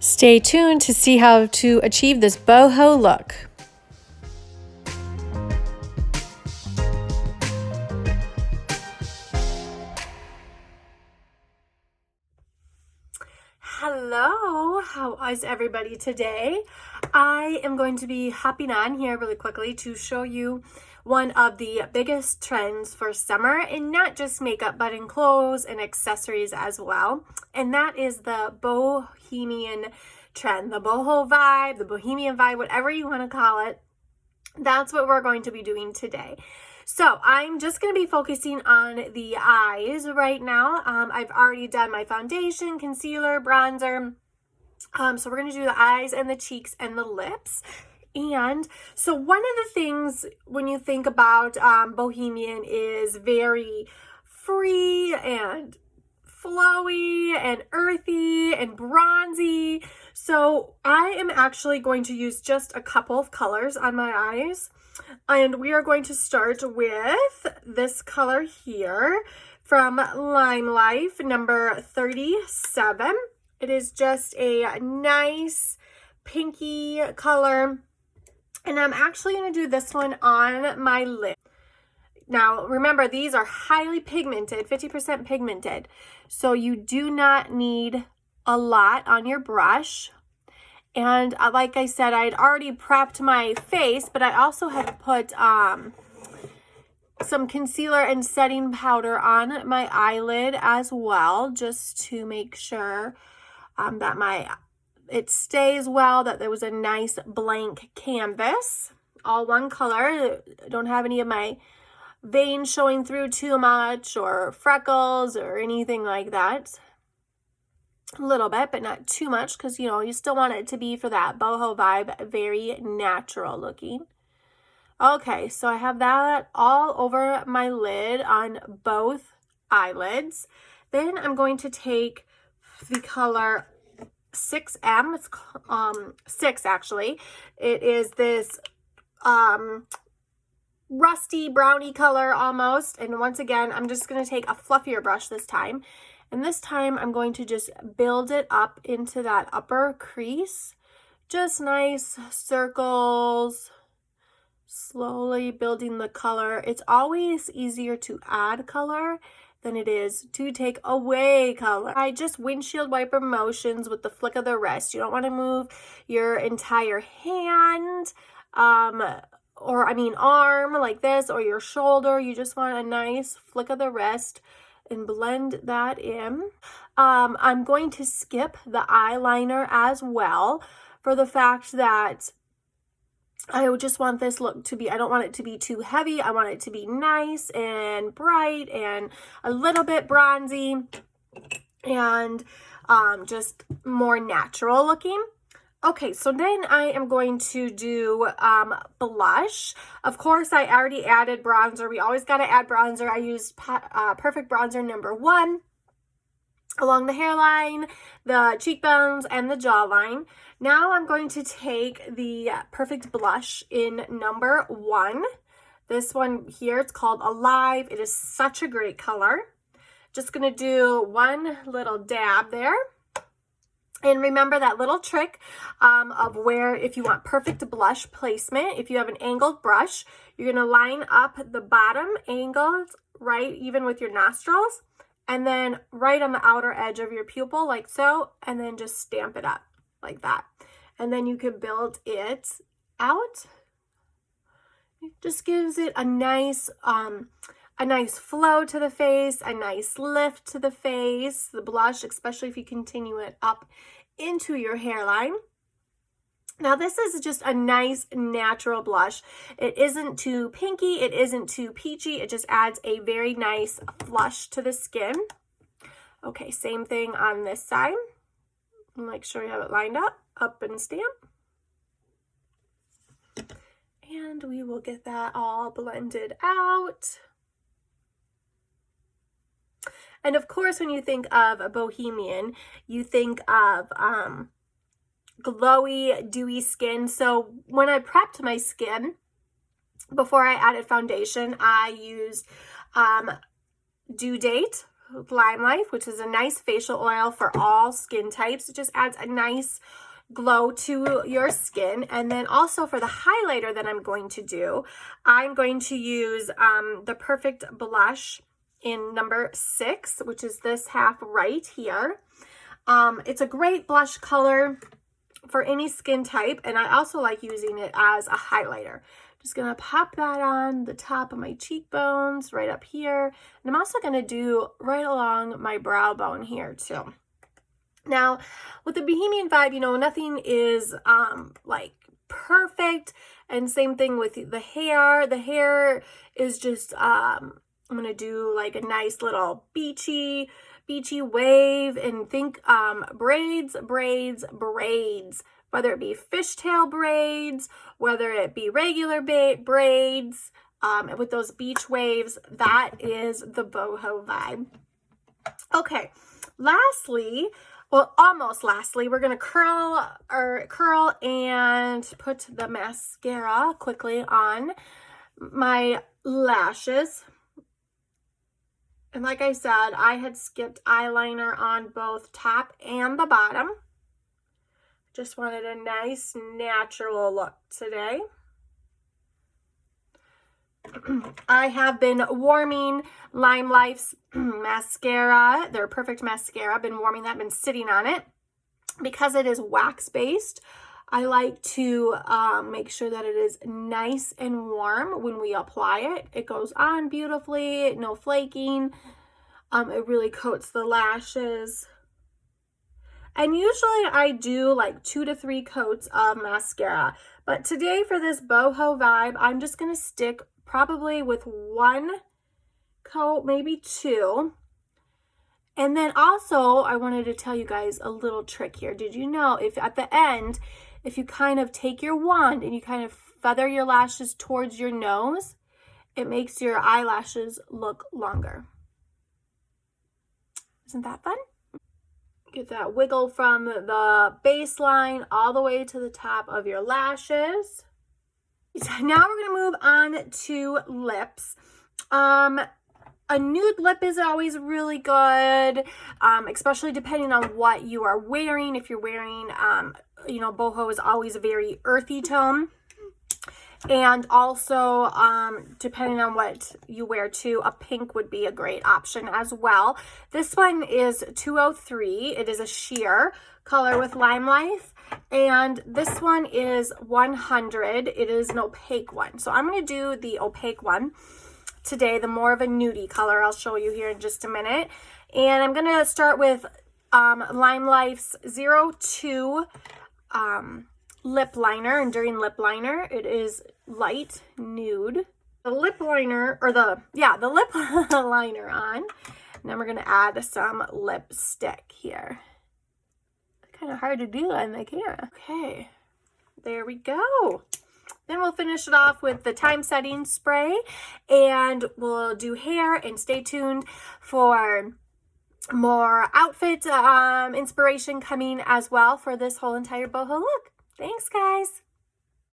Stay tuned to see how to achieve this boho look. Hello, how is everybody today? I am going to be hopping on here really quickly to show you one of the biggest trends for summer, and not just makeup, but in clothes and accessories as well. And that is the Bohemian trend, the boho vibe, the Bohemian vibe, whatever you want to call it. That's what we're going to be doing today. So I'm just going to be focusing on the eyes right now. I've already done my foundation, concealer, bronzer. So we're going to do the eyes and the cheeks and the lips. And so one of the things when you think about Bohemian is very free and flowy and earthy and bronzy. So I am actually going to use just a couple of colors on my eyes. And we are going to start with this color here from Lime Life, number 37. It is just a nice pinky color. And I'm actually going to do this one on my lip. Now, remember, these are highly pigmented, 50% pigmented. So you do not need a lot on your brush. And like I said, I had already prepped my face, but I also had put some concealer and setting powder on my eyelid as well, just to make sure that it stays well, that there was a nice blank canvas, all one color. I don't have any of my veins showing through too much or freckles or anything like that. A little bit, but not too much, because you still want it to be for that boho vibe, very natural looking. Okay, so I have that all over my lid on both eyelids. Then I'm going to take the color 6M. It's 6 actually. It is this rusty brownie color almost. And once again, I'm just going to take a fluffier brush this time. And this time I'm going to just build it up into that upper crease. Just nice circles, slowly building the color. It's always easier to add color than it is to take away color. I just windshield wiper motions with the flick of the wrist. You don't want to move your entire hand, arm like this, or your shoulder. You just want a nice flick of the wrist and blend that in. I'm going to skip the eyeliner as well, for the fact that I just want this look to be, I don't want it to be too heavy. I want it to be nice and bright and a little bit bronzy and just more natural looking. Okay, so then I am going to do blush. Of course, I already added bronzer. We always got to add bronzer. I used Perfect Bronzer number 1 along the hairline, the cheekbones, and the jawline. Now I'm going to take the Perfect Blush in number 1. This one here, it's called Alive. It is such a great color. Just going to do one little dab there. And remember that little trick of where, if you want perfect blush placement, if you have an angled brush, you're going to line up the bottom angles, right, even with your nostrils, and then right on the outer edge of your pupil, like so, and then just stamp it up like that. And then you can build it out. It just gives it a nice flow to the face, a nice lift to the face, the blush, especially if you continue it up into your hairline. Now this is just a nice natural blush. It isn't too pinky, it isn't too peachy, it just adds a very nice flush to the skin. Okay, same thing on this side. Make sure you have it lined up and stamp. And we will get that all blended out. And of course, when you think of a Bohemian, you think of glowy, dewy skin. So when I prepped my skin, before I added foundation, I used Due Date Lime Life, which is a nice facial oil for all skin types. It just adds a nice glow to your skin. And then also for the highlighter that I'm going to do, I'm going to use the Perfect Blush in number 6, which is this half right here. It's a great blush color for any skin type, and I also like using it as a highlighter. Just gonna pop that on the top of my cheekbones, right up here. And I'm also gonna do right along my brow bone here too. Now, with the Bohemian vibe, you know, nothing is like perfect, and same thing with the hair. The hair is just, I'm gonna do like a nice little beachy wave, and think braids, whether it be fishtail braids, whether it be regular braids, with those beach waves. That is the boho vibe. Okay, lastly, well, almost lastly, we're gonna curl and put the mascara quickly on my lashes. And like I said, I had skipped eyeliner on both top and the bottom. Just wanted a nice natural look today. I have been warming Lime Life's mascara, their Perfect Mascara. I've been warming that, been sitting on it. Because it is wax-based, I like to make sure that it is nice and warm when we apply it. It goes on beautifully, no flaking. It really coats the lashes. And usually I do like 2 to 3 coats of mascara. But today for this boho vibe, I'm just going to stick probably with 1 coat, maybe 2. And then also, I wanted to tell you guys a little trick here. Did you know if at the end, if you kind of take your wand and you kind of feather your lashes towards your nose, it makes your eyelashes look longer. Isn't that fun? Get that wiggle from the baseline all the way to the top of your lashes. Now we're going to move on to lips. A nude lip is always really good, especially depending on what you are wearing. If you're wearing, you know, boho is always a very earthy tone. And also, depending on what you wear too, a pink would be a great option as well. This one is 203. It is a sheer color with Lime Life. And this one is 100. It is an opaque one. So I'm going to do the opaque one today, the more of a nudie color. I'll show you here in just a minute. And I'm going to start with Lime Life's 02 lip liner, enduring lip liner. It is light nude. The lip liner, or the lip liner on. And then we're going to add some lipstick here. Kind of hard to do on the camera. Okay, there we go. Then we'll finish it off with the time setting spray, and we'll do hair, and stay tuned for more outfit inspiration coming as well for this whole entire boho look. Thanks, guys.